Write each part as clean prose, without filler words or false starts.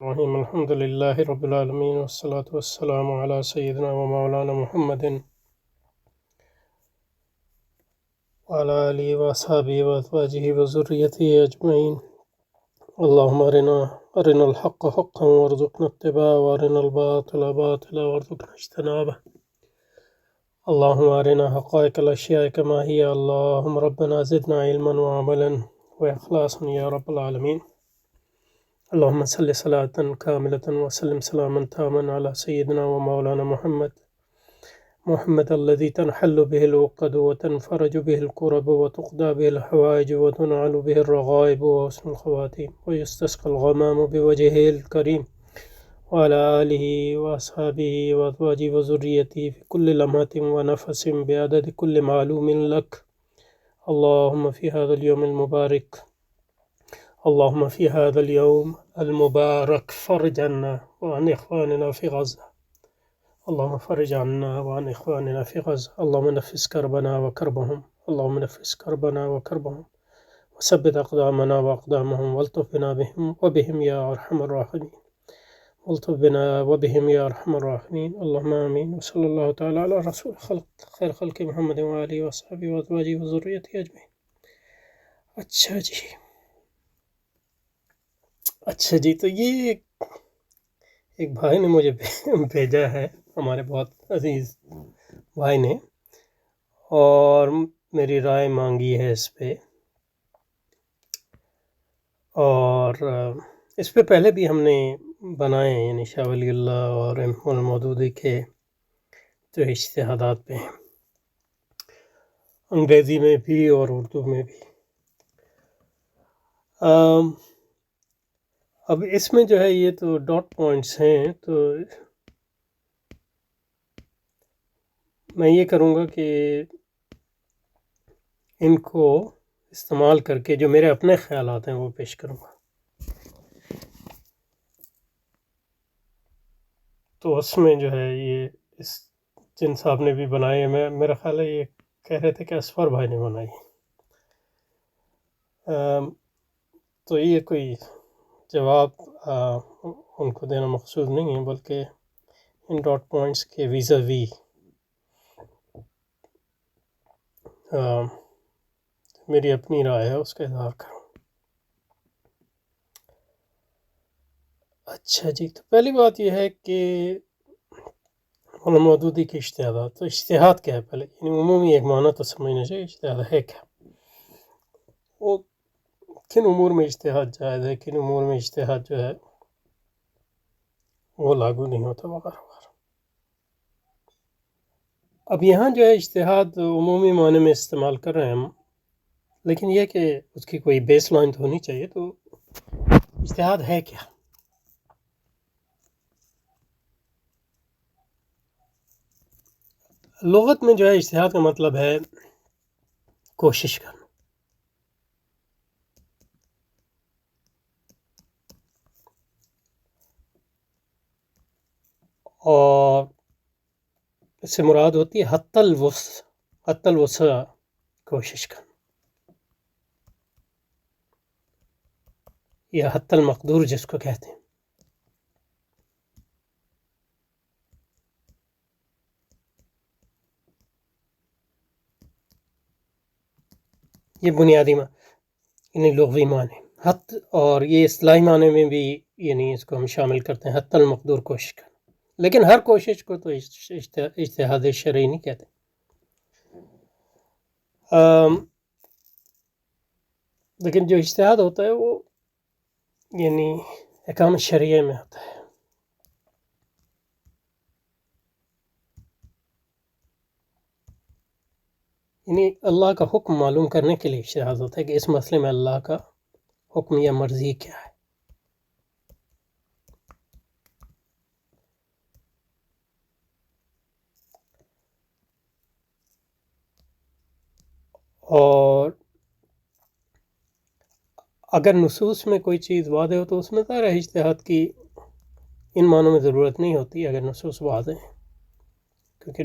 الرحيم الحمد لله رب العالمين والصلاة والسلام على سيدنا ومولانا محمد وعلى آله وأصحابه وأزواجه وذريته أجمعين. اللهم أرنا الحق حقا وارزقنا اتباعه وأرنا الباطل باطلا وارزقنا اجتنابه. اللهم أرنا حقائق الأشياء كما هي. اللهم ربنا زدنا علما وعملا وإخلاصا يا رب العالمين. اللهم صل صلاة كاملة وسلم سلاما تاما على سيدنا ومولانا محمد الذي تنحل به العقد وتنفرج به الكرب وتقضى به الحوائج وتنعل به الرغائب وحسن الخواتيم ويستسقى الغمام بوجهه الكريم وعلى آله وأصحابه وأزواجه وذريته في كل لمحة ونفس بعدد كل معلوم لك. اللهم في هذا اليوم المبارك فرج عنا وعن إخواننا في غزة. اللهم فرج عنا وعن إخواننا في غزة. اللهم نفس كربنا وكربهم. اللهم نفس كربنا وكربهم وثبت أقدامنا وأقدامهم والطف بنا وبهم يا أرحم الراحمين. والطف بنا وبهم يا أرحم الراحمين. اللهم آمين. وصلى الله تعالى على رسول خير خلق محمد وآله وصحبه وأزواجه وذريته أجمعين. اچھا جی، تو یہ ایک بھائی نے مجھے بھیجا ہے، ہمارے بہت عزیز بھائی نے، اور میری رائے مانگی ہے اس پہ. اور اس پہ پہلے بھی ہم نے بنائے ہیں، یعنی شاہ ولی اللہ اور المودودی کے جو اجتہادات پہ ہیں، انگریزی میں بھی اور اردو میں بھی. اب اس میں جو ہے یہ تو ڈاٹ پوائنٹس ہیں، تو میں یہ کروں گا کہ ان کو استعمال کر کے جو میرے اپنے خیالات ہیں وہ پیش کروں گا. تو اس میں جو ہے یہ اس جن صاحب نے بھی بنائے ہیں، میرا خیال ہے یہ کہہ رہے تھے کہ اسفر بھائی نے بنائی. تو یہ کوئی جواب ان کو دینا مقصود نہیں ہے، بلکہ ان ڈاٹ پوائنٹس کے ویزا وی میری اپنی رائے ہے، اس کا اظہار کروں. اچھا جی، تو پہلی بات یہ ہے کہ علامہ مودودی کے اجتہادات. تو اجتہاد کیا ہے پہلے، یعنی عمومی ایک معنی تو سمجھنا چاہیے اجتہاد ہے کیا. وہ کن امور میں اجتہاد جائز ہے، کن امور میں اجتہاد جو ہے وہ لاگو نہیں ہوتا وغیرہ وغیرہ. اب یہاں جو ہے اجتہاد عمومی معنی میں استعمال کر رہے ہیں ہم، لیکن یہ کہ اس کی کوئی بیس لائن تو ہونی چاہیے. تو اجتہاد ہے کیا؟ لغت میں جو ہے اجتہاد کا مطلب ہے کوشش کرنا. اور اس سے مراد ہوتی ہے حتی الوسع کوشش کرنا، یا حتی المقدور جس کو کہتے ہیں. یہ بنیادی یعنی لغوی معنی حت، اور یہ اصطلاحی معنی میں بھی یعنی اس کو ہم شامل کرتے ہیں حتی المقدور کوشش کرنا. لیکن ہر کوشش کو تو اجتہاد شرعی نہیں کہتے. لیکن جو اجتہاد ہوتا ہے وہ یعنی احکام شرعیہ میں ہوتا ہے. یعنی اللہ کا حکم معلوم کرنے کے لیے اجتہاد ہوتا ہے کہ اس مسئلے میں اللہ کا حکم یا مرضی کیا ہے. اور اگر نصوص میں کوئی چیز واضح ہو تو اس میں ظاہر ہے اجتہاد کی ان معنوں میں ضرورت نہیں ہوتی اگر نصوص واضح ہیں، کیونکہ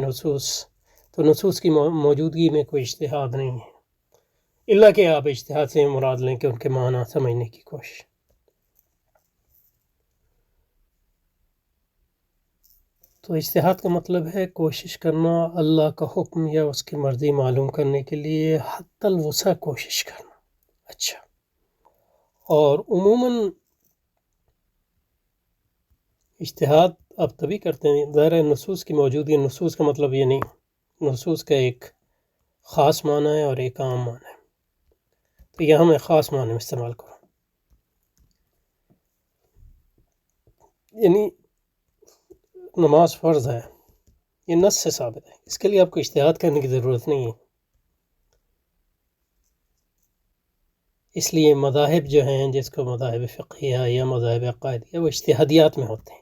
نصوص کی موجودگی میں کوئی اجتہاد نہیں ہے، الا کہ آپ اجتہاد سے مراد لیں کہ ان کے معنی سمجھنے کی کوشش. تو اجتہاد کا مطلب ہے کوشش کرنا اللہ کا حکم یا اس کی مرضی معلوم کرنے کے لیے حتی الوسع کوشش کرنا. اچھا، اور عموماً اجتہاد آپ تبھی کرتے ہیں ظاہر نصوص کی موجودگی. نصوص کا مطلب یہ نہیں، نصوص کا ایک خاص معنی ہے اور ایک عام معنی ہے. تو یہاں میں خاص معنی میں استعمال کروں، یعنی نماز فرض ہے، یہ نص سے ثابت ہے، اس کے لیے آپ کو اجتہاد کرنے کی ضرورت نہیں ہے. اس لیے مذاہب جو ہیں، جس کو مذاہب فقہیہ یا مذاہب عقائدیہ، وہ اجتہادیات میں ہوتے ہیں.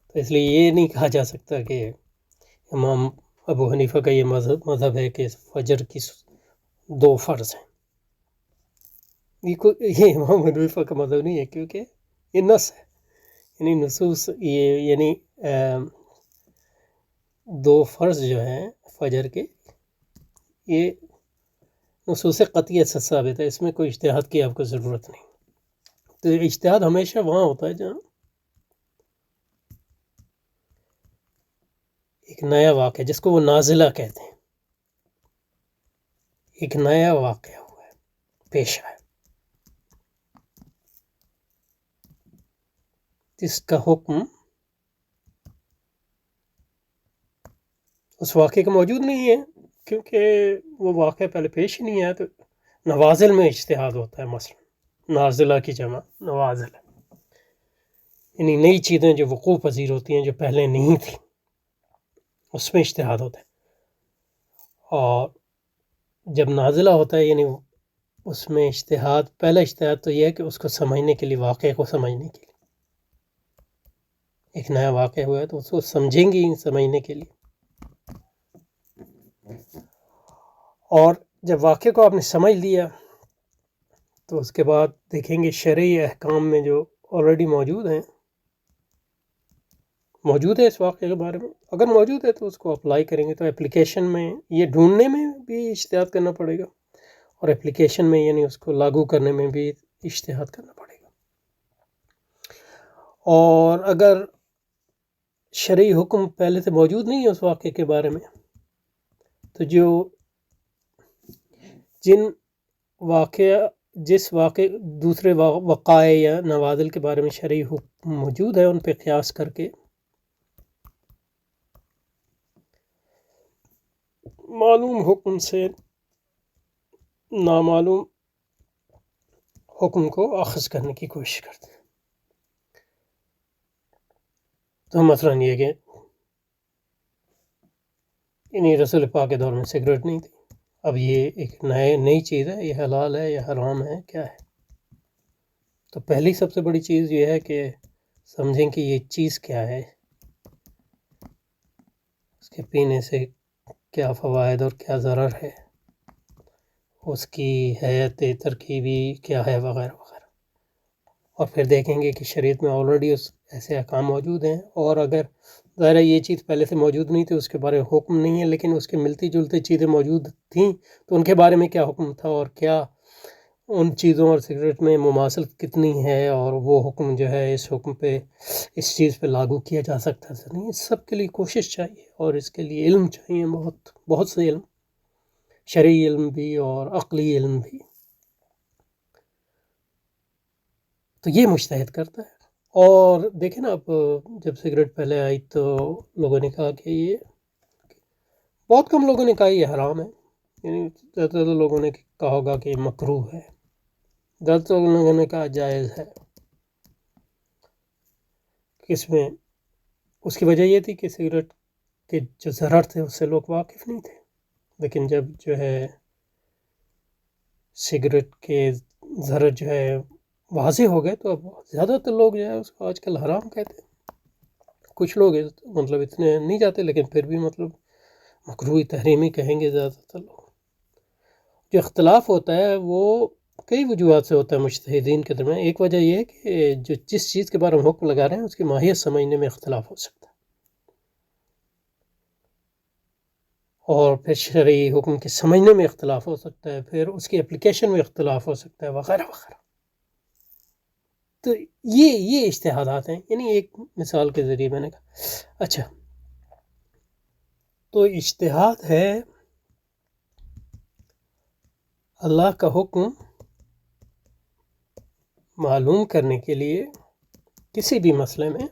تو اس لیے یہ نہیں کہا جا سکتا کہ امام ابو حنیفہ کا یہ مذہب ہے کہ فجر کی 2 فرض ہیں. یہ امام حنیفہ کا مذہب نہیں ہے، کیونکہ یہ نص ہے، یعنی نصوص یہ یعنی 2 فرض جو ہیں فجر کے، یہ نصوص قطعیت سے ثابت ہے، اس میں کوئی اجتہاد کی آپ کو ضرورت نہیں. تو اجتہاد ہمیشہ وہاں ہوتا ہے جہاں ایک نیا واقعہ، جس کو وہ نازلہ کہتے ہیں، ایک نیا واقعہ ہوا ہے، پیش آیا، جس کا حکم اس واقعے کا موجود نہیں ہے، کیونکہ وہ واقعہ پہلے پیش ہی نہیں آیا. تو نوازل میں اجتہاد ہوتا ہے. مثلا نازلہ کی جمع نوازل، یعنی نئی چیزیں جو وقوع پذیر ہوتی ہیں جو پہلے نہیں تھیں، اس میں اجتہاد ہوتا ہے. اور جب نازلہ ہوتا ہے یعنی اس میں اجتہاد، پہلا اجتہاد تو یہ ہے کہ اس کو سمجھنے کے لیے، واقعے کو سمجھنے کے لیے. ایک نیا واقعہ ہوا ہے تو اس کو سمجھیں گی سمجھنے کے لیے. اور جب واقعے کو آپ نے سمجھ لیا تو اس کے بعد دیکھیں گے شرعی احکام میں جو آلریڈی موجود ہیں، موجود ہے اس واقعے کے بارے میں، اگر موجود ہے تو اس کو اپلائی کریں گے. تو اپلیکیشن میں یہ ڈھونڈنے میں بھی اجتہاد کرنا پڑے گا، اور اپلیکیشن میں یعنی اس کو لاگو کرنے میں بھی اجتہاد کرنا پڑے گا. اور اگر شرعی حکم پہلے سے موجود نہیں ہے اس واقعے کے بارے میں، تو جس واقعے دوسرے وقائع یا نوازل کے بارے میں شرعی حکم موجود ہے، ان پہ قیاس کر کے معلوم حکم سے نامعلوم حکم کو اخذ کرنے کی کوشش کرتے ہیں. تو مثلا یہ کہ انہیں رسول پاک کے دور میں سگریٹ نہیں تھی، اب یہ ایک نئی چیز ہے، یہ حلال ہے یا حرام ہے، کیا ہے. تو پہلی سب سے بڑی چیز یہ ہے کہ سمجھیں کہ یہ چیز کیا ہے، اس کے پینے سے کیا فوائد اور کیا ضرر ہے، اس کی حیت ترکیبی کیا ہے، وغیرہ وغیرہ. اور پھر دیکھیں گے کہ شریعت میں آلریڈی ایسے احکام موجود ہیں، اور اگر ظاہر یہ چیز پہلے سے موجود نہیں تھی، اس کے بارے میں حکم نہیں ہے، لیکن اس کے ملتی جلتی چیزیں موجود تھیں، تو ان کے بارے میں کیا حکم تھا، اور کیا ان چیزوں اور سگریٹ میں مماثلت کتنی ہے، اور وہ حکم جو ہے اس حکم پہ، اس چیز پہ لاگو کیا جا سکتا ہے نہیں. اس سب کے لیے کوشش چاہیے، اور اس کے لیے علم چاہیے، بہت سے علم، شرعی علم بھی اور عقلی علم بھی. تو یہ مجتہد کرتا ہے. اور دیکھیں نا، اب جب سگریٹ پہلے آئی تو لوگوں نے کہا کہ یہ، بہت کم لوگوں نے کہا یہ حرام ہے، یعنی زیادہ تر لوگوں نے کہا ہوگا کہ یہ مکروہ ہے، زیادہ تر لوگوں نے کہا جائز ہے. اس میں اس کی وجہ یہ تھی کہ سگریٹ کے جو ضرر تھے اس سے لوگ واقف نہیں تھے. لیکن جب جو ہے سگریٹ کے ضرر جو ہے واضح ہو گئے، تو اب زیادہ تر لوگ جو ہے اس کو آج کل حرام کہتے ہیں. کچھ لوگ مطلب اتنے نہیں جاتے، لیکن پھر بھی مطلب مکروہ تحریمی کہیں گے زیادہ تر لوگ. جو اختلاف ہوتا ہے وہ کئی وجوہات سے ہوتا ہے مجتہدین کے درمیان. ایک وجہ یہ ہے کہ جس چیز کے بارے میں حکم لگا رہے ہیں اس کی ماہیت سمجھنے میں اختلاف ہو سکتا ہے، اور پھر شرعی حکم کے سمجھنے میں اختلاف ہو سکتا ہے، پھر اس کی اپلیکیشن میں اختلاف ہو سکتا ہے، وغیرہ وغیرہ. تو یہ اجتہادات ہیں، یعنی ایک مثال کے ذریعے میں نے کہا اچھا تو اجتہاد ہے اللہ کا حکم معلوم کرنے کے لیے کسی بھی مسئلے میں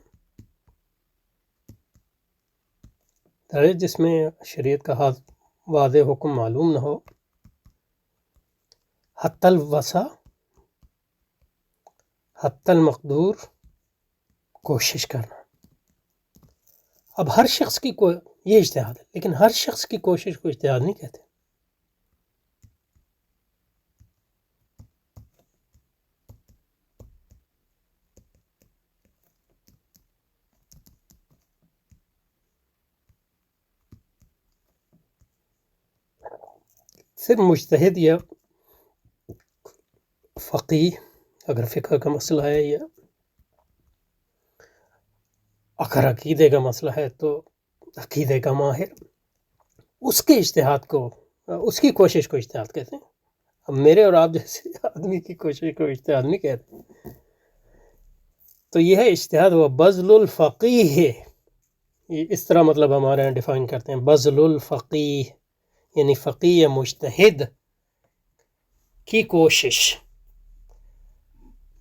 جس میں شریعت کا واضح حکم معلوم نہ ہو، حتی الوسع حتی المقدور کوشش کرنا۔ اب ہر شخص کی یہ اجتہاد ہے، لیکن ہر شخص کی کوشش کو اجتہاد نہیں کہتے۔ صرف مجتہد یا فقیہ اگر فقہ کا مسئلہ ہے یا اگر عقیدے کا مسئلہ ہے تو عقیدے کا ماہر، اس کے اجتہاد کو، اس کی کوشش کو اجتہاد کہتے ہیں۔ اب میرے اور آپ جیسے آدمی کی کوشش کو اجتہاد نہیں کہتے۔ تو یہ ہے اجتہاد، وہ بذل الفقیہ ہے، یہ اس طرح مطلب ہمارے یہاں ڈیفائن کرتے ہیں، بذل الفقیہ یعنی فقیہ یا مجتہد کی کوشش،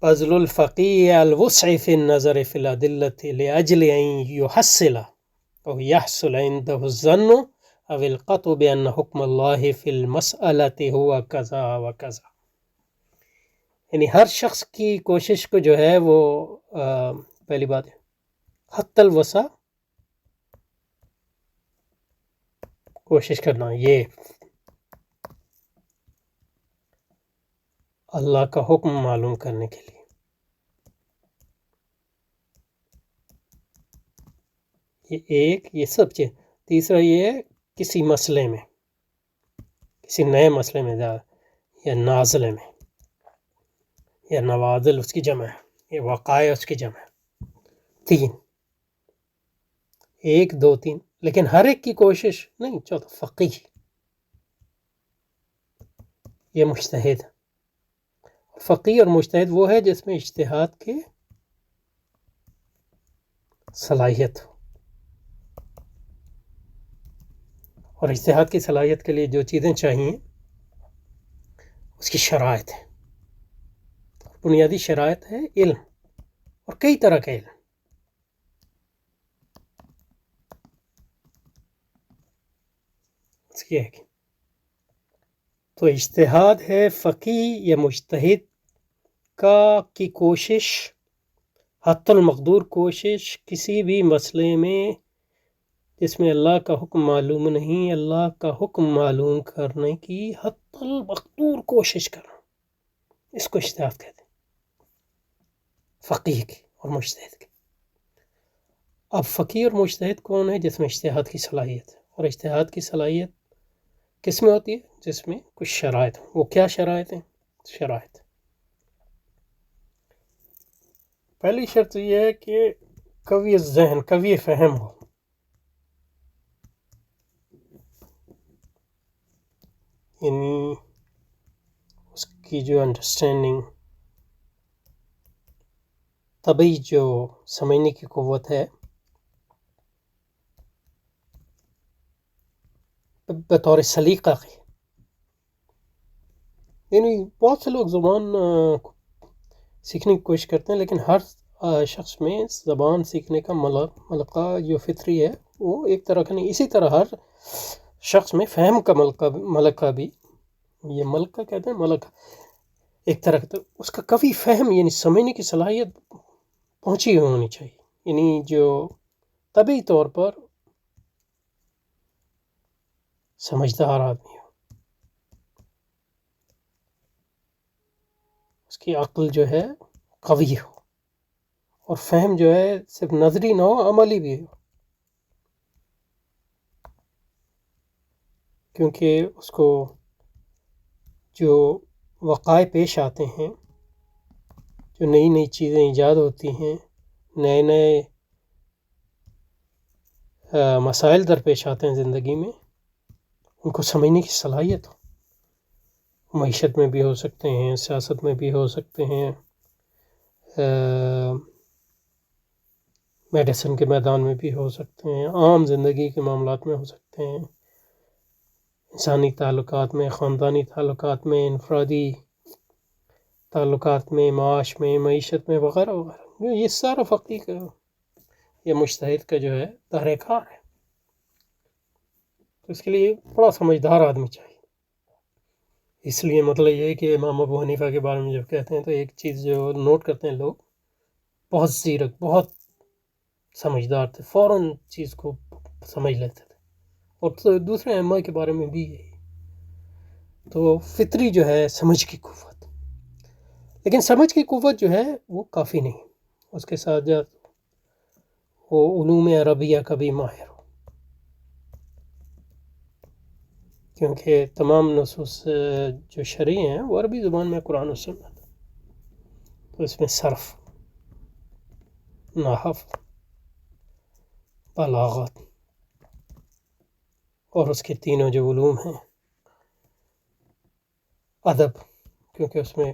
بذل الفقیہ الوسع فی النظر فی الادلۃ لاجل ان یحصل او یحصل عنده الظن او القطع بان حکم اللہ فی المسألۃ هو کذا و کذا۔ یعنی ہر شخص کی کوشش کو جو ہے وہ پہلی بات ہے حتی الوسع کوشش کرنا، یہ اللہ کا حکم معلوم کرنے کے لیے۔ یہ ایک، یہ سب چیز۔ تیسرا یہ ہے کسی مسئلے میں، کسی نئے مسئلے میں یا نازلے میں، یا نوازل اس کی جمع ہے، یا وقائع اس کی جمع ہے۔ تین، ایک دو تین، لیکن ہر ایک کی کوشش نہیں۔ چوتھا فقیہ، یہ مجتہد۔ فقیہ اور مجتہد وہ ہے جس میں اجتہاد کی صلاحیت ہو، اور اجتہاد کی صلاحیت کے لیے جو چیزیں چاہیے اس کی شرائط ہے۔ بنیادی شرائط ہے علم، اور کئی طرح کا علم۔ اس کی ہے تو اجتہاد ہے فقیہ یا مجتہد کی کوشش، حتی المقدور کوشش کسی بھی مسئلے میں جس میں اللہ کا حکم معلوم نہیں، اللہ کا حکم معلوم کرنے کی حتی المقدور کوشش کرنا، اس کو اجتہاد کہتے ہیں، فقیہ کی اور مجتہد کی۔ اب فقیہ اور مجتہد کون ہے؟ جس میں اجتہاد کی صلاحیت ہے، اور اجتہاد کی صلاحیت کس میں ہوتی ہے؟ جس میں کچھ شرائط ہوں۔ وہ کیا شرائط ہیں؟ شرائط، پہلی شرط یہ ہے کہ قوی ذہن، قوی فہم ہو، یعنی اس کی جو انڈرسٹینڈنگ، طبعی جو سمجھنے کی قوت ہے بطور سلیقہ کی۔ یعنی بہت سے لوگ زبان سیکھنے کی کوشش کرتے ہیں، لیکن ہر شخص میں زبان سیکھنے کا ملکہ جو فطری ہے وہ ایک طرح کا نہیں۔ اسی طرح ہر شخص میں فہم کا ملکہ بھی، یہ ملکہ کہتے ہیں، ملکہ ایک طرح کا، تو اس کا قوی فہم یعنی سمجھنے کی صلاحیت پہنچی ہونی چاہیے، یعنی جو طبعی طور پر سمجھدار آدمی ہو، اس کی عقل جو ہے قوی ہو، اور فہم جو ہے صرف نظری نہ ہو، عملی بھی ہو، کیونکہ اس کو جو وقائع پیش آتے ہیں، جو نئی نئی چیزیں ایجاد ہوتی ہیں، نئے نئے مسائل درپیش آتے ہیں زندگی میں، ان کو سمجھنے کی صلاحیت ہو۔ معیشت میں بھی ہو سکتے ہیں، سیاست میں بھی ہو سکتے ہیں، میڈیسن کے میدان میں بھی ہو سکتے ہیں، عام زندگی کے معاملات میں ہو سکتے ہیں، انسانی تعلقات میں، خاندانی تعلقات میں، انفرادی تعلقات میں، معاش میں، معیشت میں، وغیرہ وغیرہ۔ یہ سارا فقی کا یا مجتہد کا جو ہے دائرہ کار ہے، تو اس کے لیے بڑا سمجھدار آدمی چاہیے۔ اس لیے مطلب یہ ہے کہ امام ابو حنیفہ کے بارے میں جب کہتے ہیں تو ایک چیز جو نوٹ کرتے ہیں لوگ، بہت زیرک، بہت سمجھدار تھے، فوراً چیز کو سمجھ لیتے تھے، اور تو دوسرے ائمہ کے بارے میں بھی یہی۔ تو فطری جو ہے سمجھ کی قوت، لیکن سمجھ کی قوت جو ہے وہ کافی نہیں، اس کے ساتھ جو وہ علوم عربیہ کا بھی ماہر ہو، کیونکہ تمام نصوص جو شرعی ہیں وہ عربی زبان میں قرآن و سنت، تو اس میں صرف، نحو، بلاغت، اور اس کے تینوں جو علوم ہیں، ادب، کیونکہ اس میں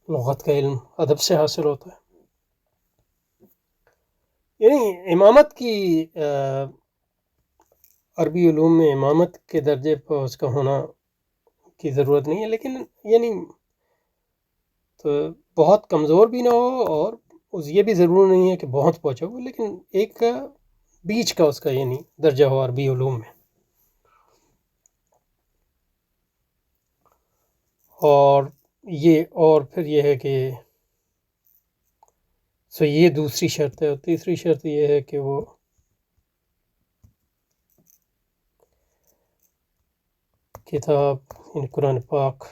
لغت کا علم ادب سے حاصل ہوتا ہے، یعنی امامت کی عربی علوم میں امامت کے درجے پر اس کا ہونا کی ضرورت نہیں ہے، لیکن یعنی تو بہت کمزور بھی نہ ہو، اور یہ بھی ضرور نہیں ہے کہ بہت پہنچا ہو، لیکن ایک بیچ کا اس کا یعنی درجہ ہو عربی علوم میں۔ اور پھر یہ ہے کہ یہ دوسری شرط ہے، اور تیسری شرط یہ ہے کہ وہ کتاب یعنی قرآن پاک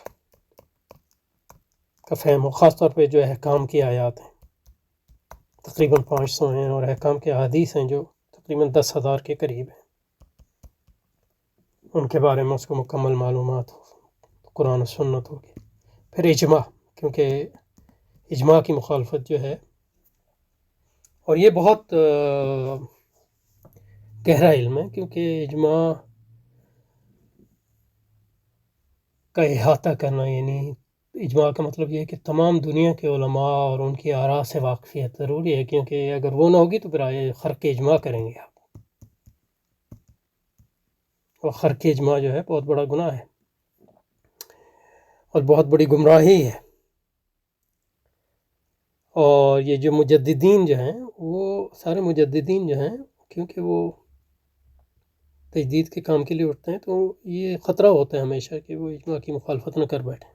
کا فہم ہو، خاص طور پہ جو احکام کی آیات ہیں، تقریباً 500 ہیں، اور احکام کے احادیث ہیں جو تقریباً 10,000 کے قریب ہیں، ان کے بارے میں اس کو مکمل معلومات ہو، قرآن و سنت ہوگی۔ پھر اجماع، کیونکہ اجماع کی مخالفت جو ہے، اور یہ بہت گہرا علم ہے، کیونکہ اجماع کا احاطہ کرنا، یعنی اجماع کا مطلب یہ ہے کہ تمام دنیا کے علماء اور ان کی آراء سے واقفیت ضروری ہے، کیونکہ اگر وہ نہ ہوگی تو پھر خرق اجماع کریں گے آپ، اور خرق اجماع جو ہے بہت بڑا گناہ ہے اور بہت بڑی گمراہی ہے۔ اور یہ جو مجددین جو ہیں، وہ سارے مجددین جو ہیں، کیونکہ وہ تجدید کے کام کے لیے اٹھتے ہیں، تو یہ خطرہ ہوتا ہے ہمیشہ کہ وہ اجماع کی مخالفت نہ کر بیٹھیں،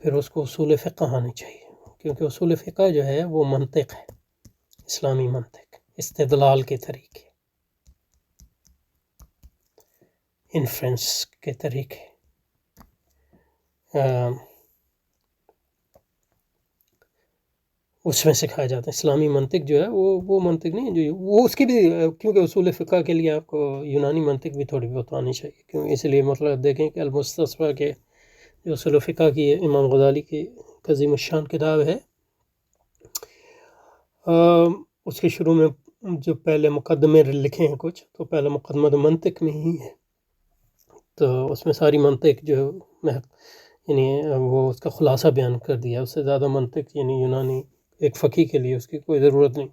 پھر اس کو اصول فقہ آنی چاہیے، کیونکہ اصول فقہ جو ہے وہ منطق ہے، اسلامی منطق، استدلال کے طریقے، انفرنس کے طریقے، اس میں سکھایا جاتا ہے۔ اسلامی منطق جو ہے وہ منطق نہیں ہے جو وہ اس کی بھی، کیونکہ اصول فقہ کے لیے آپ کو یونانی منطق بھی تھوڑی بہت آنی چاہیے، کیوں اس لیے مطلب دیکھیں کہ المستصفیٰ کے جو اصول فقہ کی امام غزالی کی عظیم الشان کتاب ہے، اس کے شروع میں جو پہلے مقدمے لکھے ہیں کچھ، تو پہلا مقدمہ تو منطق میں ہی ہے، تو اس میں ساری منطق جو یعنی وہ اس کا خلاصہ بیان کر دیا، اس سے زیادہ منطق یعنی یونانی ایک فقی کے لیے اس کی کوئی ضرورت نہیں،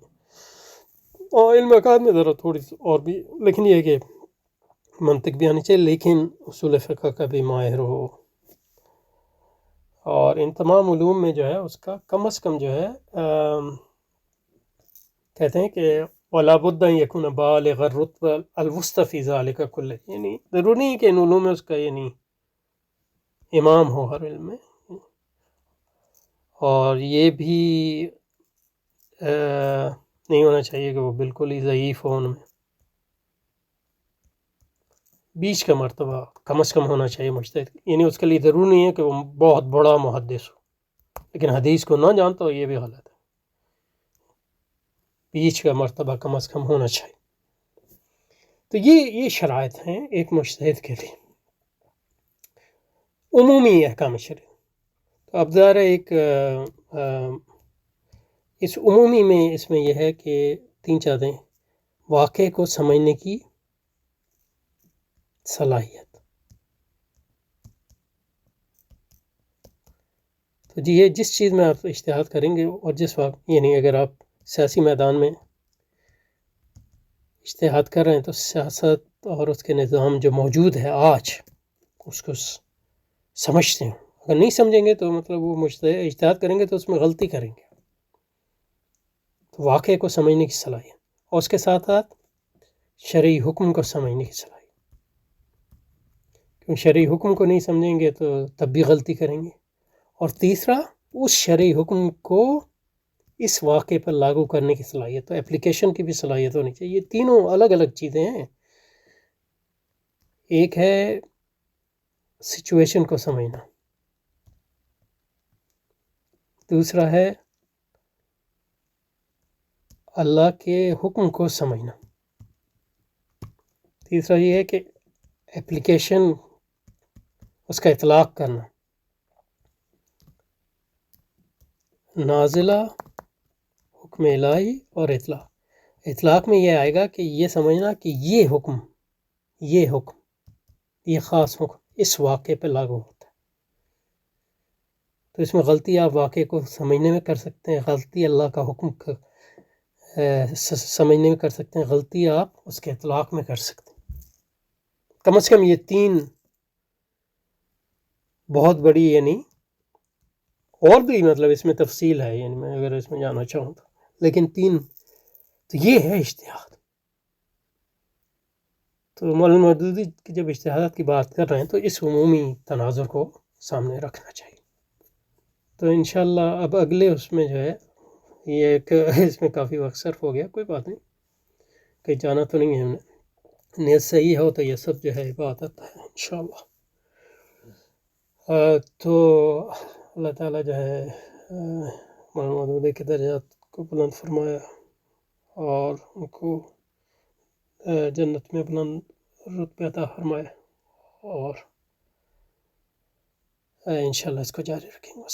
اور علم عقائد میں ذرا تھوڑی سی اور بھی، لیکن یہ ہے کہ منطق بھی آنی چاہیے، لیکن اصول فقہ کا بھی ماہر ہو، اور ان تمام علوم میں جو ہے اس کا کم از کم جو ہے کہتے ہیں کہ وَلَا بُدَّ أَن يَكُونَ بَالِغَ الرُّتْبَةِ الْوُسْطَىٰ فِي ذَلِكَ كُلِّهِ، یعنی ضروری نہیں کہ ان علوم میں اس کا یعنی امام ہو ہر علم میں، اور یہ بھی نہیں ہونا چاہیے کہ وہ بالکل ہی ضعیف ہو، ان میں بیچ کا مرتبہ کم از کم ہونا چاہیے مجتہد، یعنی اس کے لیے ضروری نہیں ہے کہ وہ بہت بڑا محدث ہو، لیکن حدیث کو نہ جانتا ہو، یہ بھی غلط ہے، بیچ کا مرتبہ کم از کم ہونا چاہیے۔ تو یہ شرائط ہیں ایک مجتہد کے لیے، عمومی احکام شرعی۔ تو اب ذرا ایک اس عمومی میں اس میں یہ ہے کہ 3 چیزیں: واقعے کو سمجھنے کی صلاحیت، تو جی یہ جس چیز میں آپ اجتہاد کریں گے اور جس وقت یعنی اگر آپ سیاسی میدان میں اجتہاد کر رہے ہیں تو سیاست اور اس کے نظام جو موجود ہے آج اس کو سمجھتے ہیں. اگر نہیں سمجھیں گے تو مطلب وہ اجتہاد کریں گے تو اس میں غلطی کریں گے. تو واقعے کو سمجھنے کی صلاحیت اور اس کے ساتھ ساتھ شرعی حکم کو سمجھنے کی صلاحیت. کیونکہ شرعی حکم کو نہیں سمجھیں گے تو تب بھی غلطی کریں گے. اور تیسرا اس شرعی حکم کو اس واقعے پر لاگو کرنے کی صلاحیت، تو اپلیکیشن کی بھی صلاحیت ہونی چاہیے. یہ تینوں الگ الگ چیزیں ہیں. ایک ہے سچویشن کو سمجھنا، دوسرا ہے اللہ کے حکم کو سمجھنا، تیسرا یہ ہے کہ اپلیکیشن اس کا اطلاق کرنا. نازلہ، حکم الہی اور اطلاق میں یہ آئے گا کہ یہ سمجھنا کہ یہ حکم یہ خاص حکم اس واقعے پہ لاگو ہوتا ہے. تو اس میں غلطی آپ واقعے کو سمجھنے میں کر سکتے ہیں، غلطی اللہ کا حکم سمجھنے میں کر سکتے ہیں، غلطی آپ اس کے اطلاق میں کر سکتے ہیں. کم از کم یہ تین بہت بڑی، یعنی اور بھی مطلب اس میں تفصیل ہے، یعنی میں اگر اس میں جانا چاہوں تو، لیکن تین تو یہ ہے اجتہاد. تو مولانا مودودی کی جب اجتہادات کی بات کر رہے ہیں تو اس عمومی تناظر کو سامنے رکھنا چاہیے. تو انشاءاللہ اب اگلے اس میں جو ہے یہ ایک اس میں کافی وقت صرف ہو گیا، کوئی بات نہیں، کہیں جانا تو نہیں ہے ہم نے. نیت صحیح ہو تو یہ سب جو ہے عبادت ہے انشاءاللہ. تو اللہ تعالیٰ جو ہے مولانا مودودی کے درجات کو بلند فرمایا اور ان کو جنت میں بلند رتبہ عطا فرمایا، اور انشاءاللہ اس کو جاری رکھیں گے.